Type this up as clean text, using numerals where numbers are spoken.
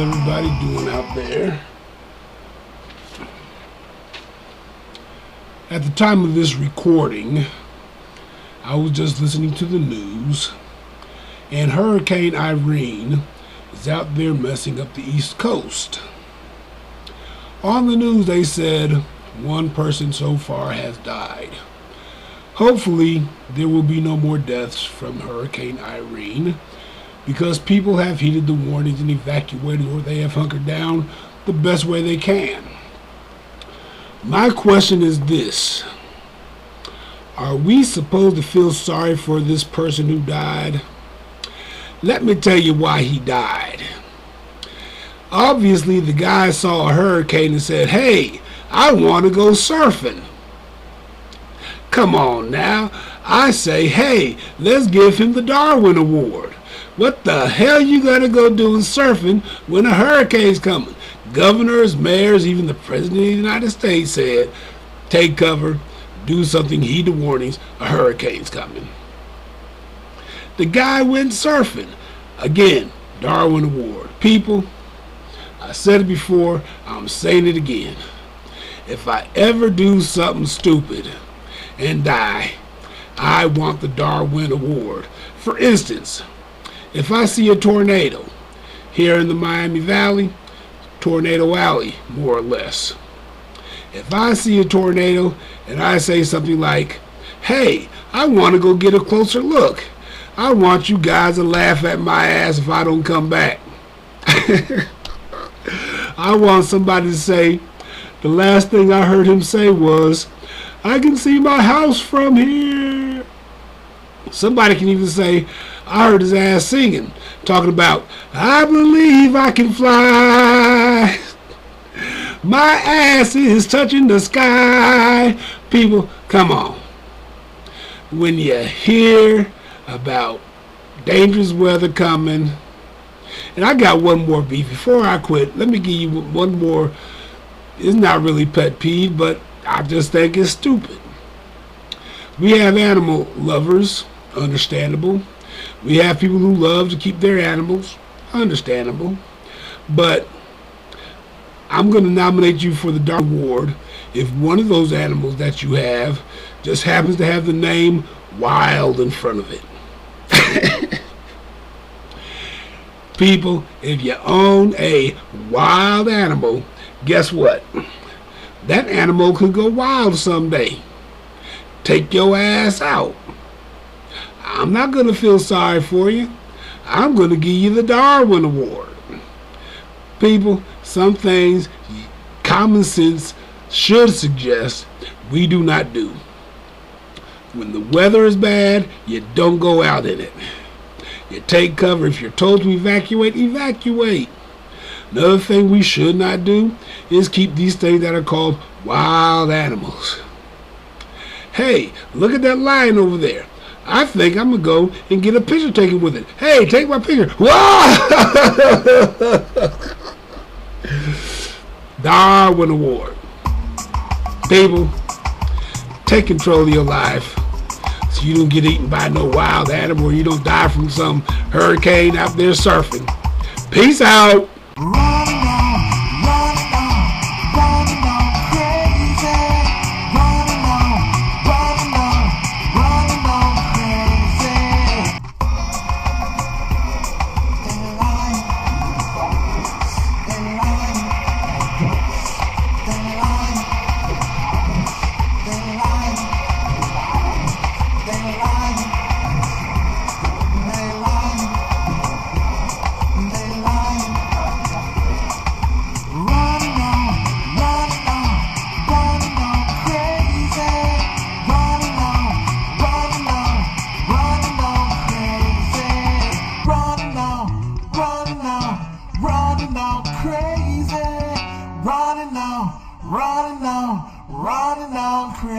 everybody doing out there? At the time of this recording, I was just listening to the news, and Hurricane Irene is out there messing up the East Coast. On the news they said one person so far has died. Hopefully there will be no more deaths from Hurricane Irene, because people have heeded the warnings and evacuated, or they have hunkered down the best way they can. My question is this: are we supposed to feel sorry for this person who died? Let me tell you why he died. Obviously, the guy saw a hurricane and said, "Hey, I want to go surfing." Come on now. I say, hey, let's give him the Darwin Award. What the hell you gotta go doing surfing when a hurricane's coming? Governors, mayors, even the President of the United States said, take cover, do something, heed the warnings, a hurricane's coming. The guy went surfing. Again, Darwin Award. People, I said it before, I'm saying it again. If I ever do something stupid and die, I want the Darwin Award. For instance, if I see a tornado here in the Miami Valley, Tornado Alley, more or less. If I see a tornado and I say something like, hey, I want to go get a closer look. I want you guys to laugh at my ass if I don't come back. I want somebody to say, the last thing I heard him say was, I can see my house from here. Somebody can even say, I heard his ass singing, talking about, I believe I can fly. My ass is touching the sky. People, come on. When you hear about dangerous weather coming, and I got one more beef before I quit. Let me give you one more. It's not really pet peeve, but I just think it's stupid. We have animal lovers, understandable. We have people who love to keep their animals, understandable. But I'm going to nominate you for the Darwin Award if one of those animals that you have just happens to have the name Wild in front of it. People, if you own a wild animal, guess what? That animal could go wild someday. Take your ass out. I'm not going to feel sorry for you. I'm going to give you the Darwin Award. People, some things common sense should suggest we do not do. When the weather is bad, you don't go out in it. You take cover. If you're told to evacuate, evacuate. Another thing we should not do is keep these things that are called wild animals. Hey, look at that lion over there. I think I'm going to go and get a picture taken with it. Hey, take my picture. Whoa! Darwin Award. People, take control of your life so you don't get eaten by no wild animal, or you don't die from some hurricane out there surfing. Peace out. Running on crazy.